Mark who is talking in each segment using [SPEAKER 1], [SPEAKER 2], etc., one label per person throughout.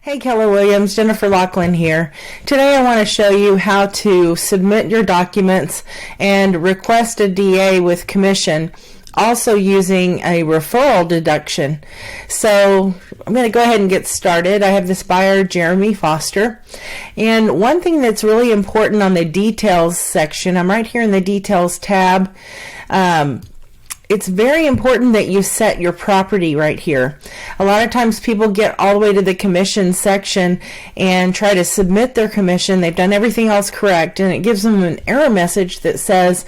[SPEAKER 1] Hey Keller Williams, Jennifer Lachlan here. Today I want to show you how to submit your documents and request a DA with commission, also using a referral deduction. So I'm going to go ahead and get started. I have this buyer, Jeremy Foster. And one thing that's really important on the details section, I'm right here in the details tab. It's very important that you set your property right here. A lot of times people get all the way to the commission section and try to submit their commission. They've done everything else correct, and it gives them an error message that says,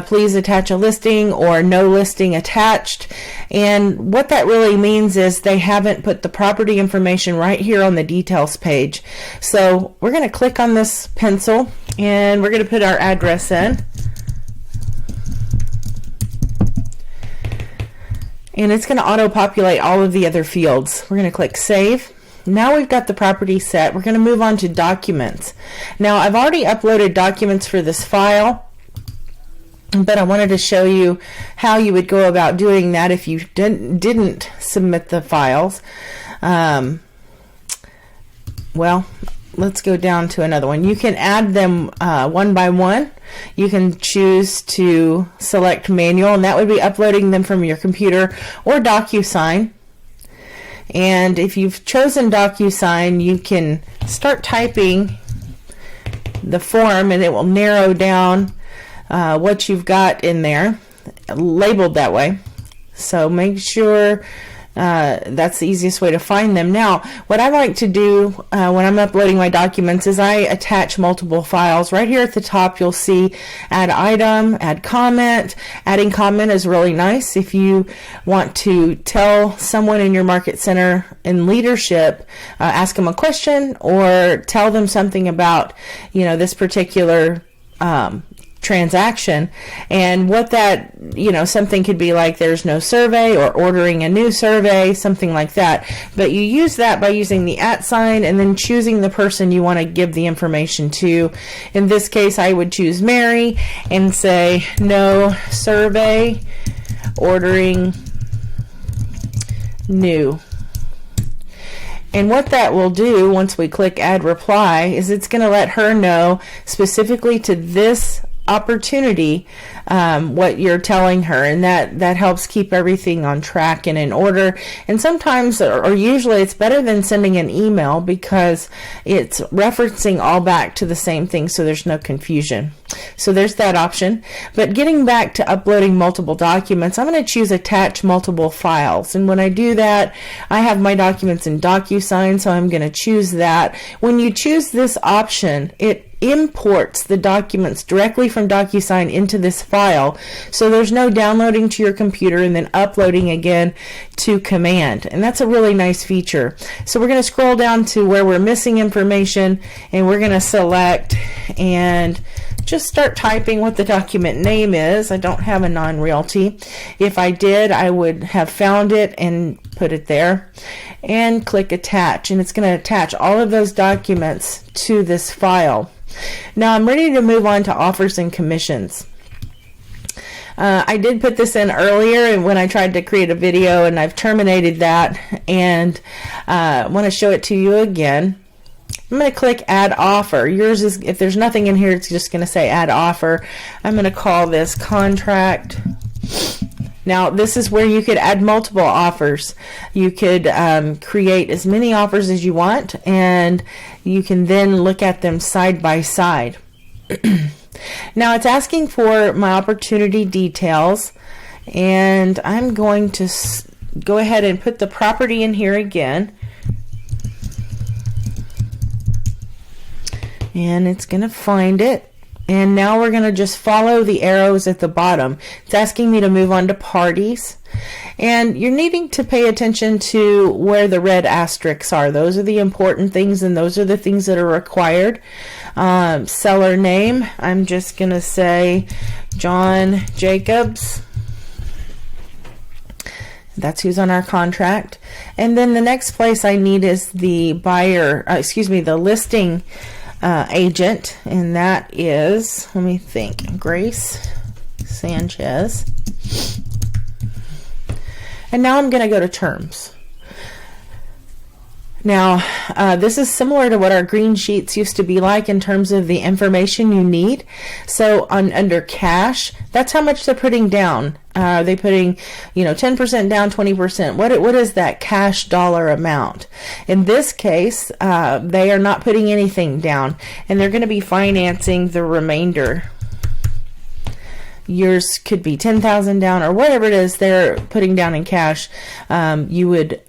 [SPEAKER 1] please attach a listing or no listing attached. And what that really means is they haven't put the property information right here on the details page. So we're going to click on this pencil and we're going to put our address in. And it's going to auto-populate all of the other fields. We're going to click Save. Now we've got the property set. We're going to move on to Documents. Now I've already uploaded documents for this file, but I wanted to show you how you would go about doing that if you didn't submit the files. Well, let's go down to another one. You can add them one by one. You can choose to select manual, and that would be uploading them from your computer or DocuSign. And if you've chosen DocuSign, you can start typing the form and it will narrow down what you've got in there, labeled that way. So make sure that's the easiest way to find them. Now, what I like to do when I'm uploading my documents is I attach multiple files. Right here at the top, you'll see add item, add comment. Adding comment is really nice if you want to tell someone in your market center in leadership, ask them a question or tell them something about, this particular transaction. And what that, something could be like there's no survey or ordering a new survey, something like that. But you use that by using the @ sign and then choosing the person you want to give the information to. In this case, I would choose Mary and say no survey, ordering new. And what that will do once we click add reply is it's going to let her know specifically to this opportunity what you're telling her, and that helps keep everything on track and in order. And sometimes, or usually, it's better than sending an email because it's referencing all back to the same thing, so there's no confusion. So there's that option. But getting back to uploading multiple documents, I'm going to choose attach multiple files. And when I do that, I have my documents in DocuSign, so I'm going to choose that. When you choose this option, it imports the documents directly from DocuSign into this file, so there's no downloading to your computer and then uploading again to Command. And that's a really nice feature. So we're going to scroll down to where we're missing information, and we're going to select and just start typing what the document name is. I don't have a non-realty. If I did, I would have found it and put it there, and click attach, and it's going to attach all of those documents to this file. Now I'm ready to move on to offers and commissions. I did put this in earlier when I tried to create a video, and I've terminated that, and I want to show it to you again. I'm going to click add offer. Yours is, if there's nothing in here, it's just going to say add offer. I'm going to call this contract. Now this is where you could add multiple offers. You could create as many offers as you want, and you can then look at them side by side. Now it's asking for my opportunity details, and I'm going to go ahead and put the property in here again. And it's going to find it. And now we're going to just follow the arrows at the bottom. It's asking me to move on to parties. And you're needing to pay attention to where the red asterisks are. Those are the important things, and those are the things that are required. Seller name, I'm just going to say John Jacobs. That's who's on our contract. And then the next place I need is the buyer, the listing agent, and that is, let me think, Grace Sanchez. And now I'm going to go to terms. Now, this is similar to what our green sheets used to be like in terms of the information you need. So under cash, that's how much they're putting down. Are they putting, 10% down, 20%? What is that cash dollar amount? In this case, they are not putting anything down, and they're going to be financing the remainder. Yours could be 10,000 down, or whatever it is they're putting down in cash. You would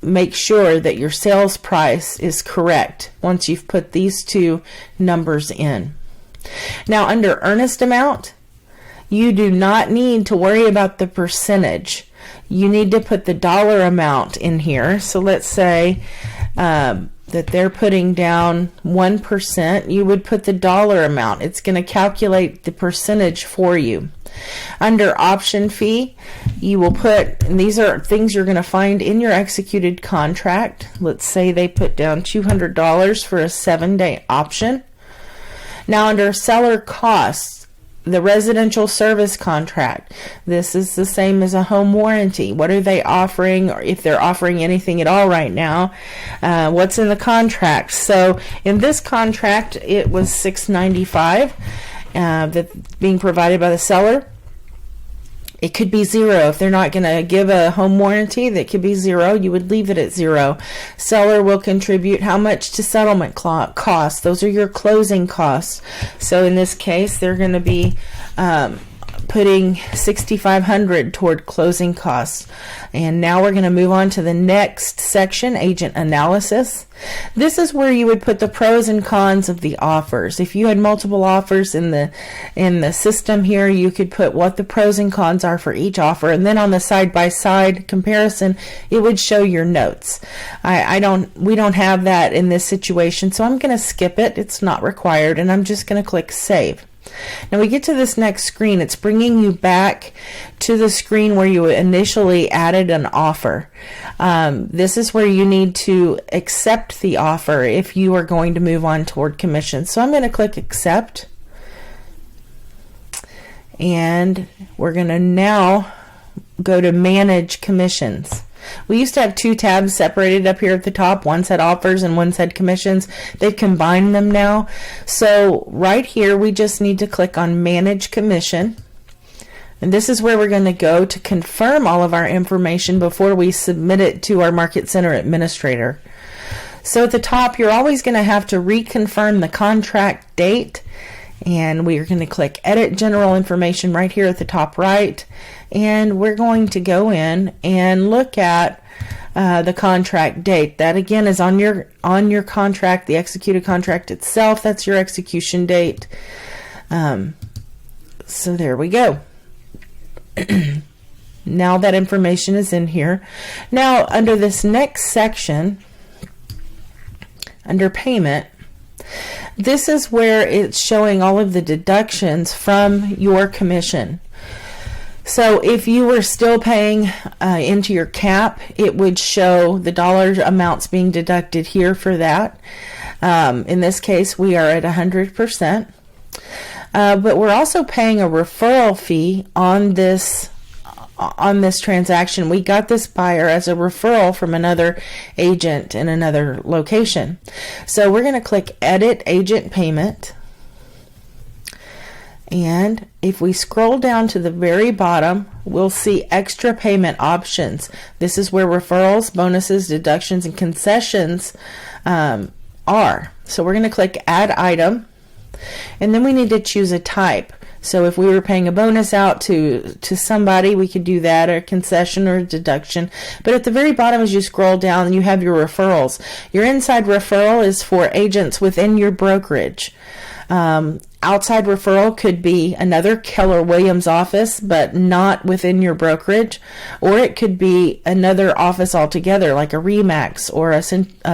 [SPEAKER 1] make sure that your sales price is correct once you've put these two numbers in. Now, under earnest amount, you do not need to worry about the percentage. You need to put the dollar amount in here. So let's say that they're putting down 1%. You would put the dollar amount. It's going to calculate the percentage for you. Under option fee, you will put, and these are things you're going to find in your executed contract. Let's say they put down $200 for a 7-day option. Now, under seller costs, the residential service contract, this is the same as a home warranty. What are they offering, or if they're offering anything at all right now? What's in the contract? So in this contract, it was $695 that being provided by the seller. It could be $0. If they're not going to give a home warranty, that could be $0. You would leave it at $0. Seller will contribute how much to settlement costs. Those are your closing costs. So in this case, they're going to be putting $6,500 toward closing costs. And now we're going to move on to the next section, agent analysis. This is where you would put the pros and cons of the offers. If you had multiple offers in the system here, you could put what the pros and cons are for each offer, and then on the side-by-side comparison, it would show your notes. We don't have that in this situation, so I'm going to skip it. It's not required, and I'm just going to click Save. Now we get to this next screen. It's bringing you back to the screen where you initially added an offer. This is where you need to accept the offer if you are going to move on toward commission. So I'm going to click Accept, and we're going to now go to Manage Commissions. We used to have two tabs separated up here at the top. One said offers and one said commissions. They've combined them now. So right here, we just need to click on Manage Commission. And this is where we're going to go to confirm all of our information before we submit it to our Market Center administrator. So at the top, you're always going to have to reconfirm the contract date. And we're going to click Edit General Information right here at the top right. And we're going to go in and look at the contract date. That again is on your contract, the executed contract itself. That's your execution date. So there we go. Now that information is in here. Now under this next section, under payment, this is where it's showing all of the deductions from your commission. So if you were still paying into your cap, it would show the dollar amounts being deducted here for that. In this case, we are at 100%. But we're also paying a referral fee on this transaction. We got this buyer as a referral from another agent in another location. So we're going to click Edit Agent Payment. And if we scroll down to the very bottom, we'll see extra payment options. This is where referrals, bonuses, deductions, and concessions are. So we're going to click Add Item. And then we need to choose a type. So if we were paying a bonus out to somebody, we could do that, or a concession or a deduction. But at the very bottom, as you scroll down, you have your referrals. Your inside referral is for agents within your brokerage. Outside referral could be another Keller Williams office, but not within your brokerage, or it could be another office altogether, like a Remax or a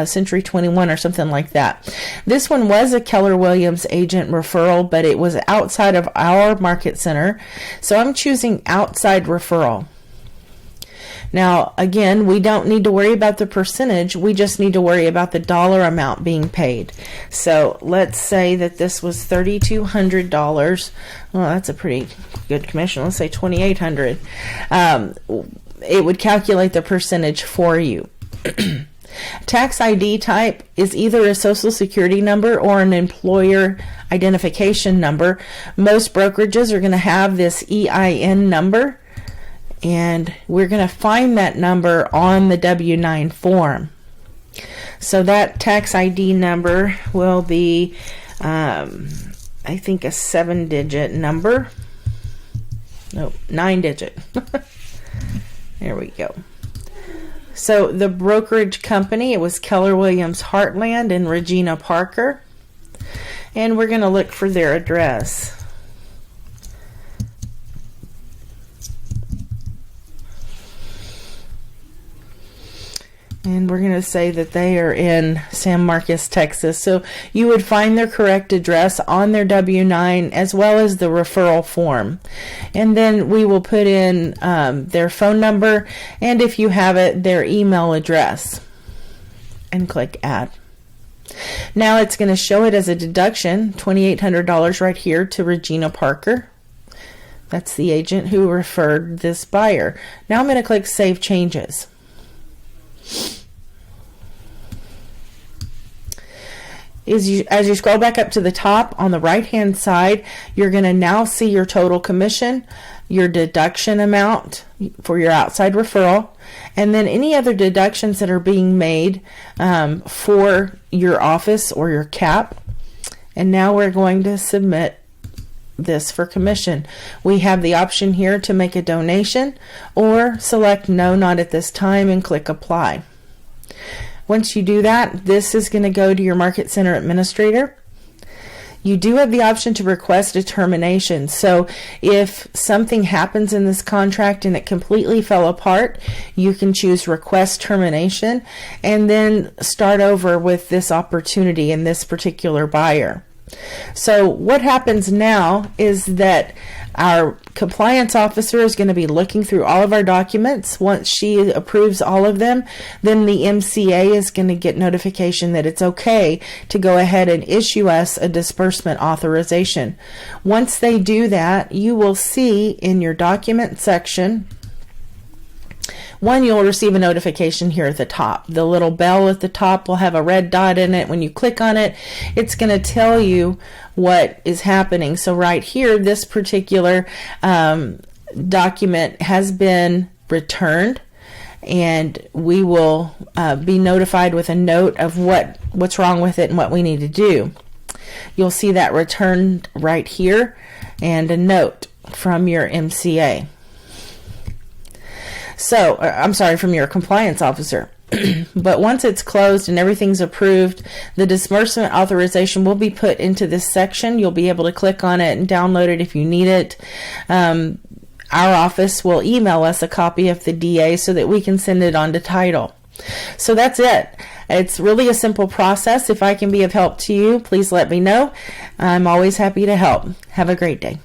[SPEAKER 1] Century 21 or something like that. This one was a Keller Williams agent referral, but it was outside of our market center, so I'm choosing outside referral. Now, again, we don't need to worry about the percentage. We just need to worry about the dollar amount being paid. So let's say that this was $3,200. Well, that's a pretty good commission. Let's say $2,800. It would calculate the percentage for you. Tax ID type is either a social security number or an employer identification number. Most brokerages are going to have this EIN number, and we're going to find that number on the W-9 form. So that tax ID number will be, I think, a 7-digit number. No, 9-digit. There we go. So the brokerage company, it was Keller Williams Heartland and Regina Parker. And we're going to look for their address. And we're going to say that they are in San Marcos, Texas. So you would find their correct address on their W-9 as well as the referral form. And then we will put in their phone number, and if you have it, their email address. And click Add. Now it's going to show it as a deduction, $2,800 right here to Regina Parker. That's the agent who referred this buyer. Now I'm going to click Save Changes. As you scroll back up to the top on the right hand side, you're going to now see your total commission, your deduction amount for your outside referral, and then any other deductions that are being made for your office or your cap. And now we're going to submit this for commission. We have the option here to make a donation or select no, not at this time, and click apply. Once you do that, this is going to go to your Market Center administrator. You do have the option to request a termination. So if something happens in this contract and it completely fell apart, you can choose request termination and then start over with this opportunity and this particular buyer. So what happens now is that our compliance officer is going to be looking through all of our documents. Once she approves all of them, then the MCA is going to get notification that it's okay to go ahead and issue us a disbursement authorization. Once they do that, you will see in your document section, one, you'll receive a notification here at the top. The little bell at the top will have a red dot in it. When you click on it, it's going to tell you what is happening. So right here, this particular document has been returned, and we will be notified with a note of what's wrong with it and what we need to do. You'll see that returned right here and a note from your MCA. So, I'm sorry, from your compliance officer. But once it's closed and everything's approved, the disbursement authorization will be put into this section. You'll be able to click on it and download it if you need it. Our office will email us a copy of the DA so that we can send it on to title. So that's it. It's really a simple process. If I can be of help to you, please let me know. I'm always happy to help. Have a great day.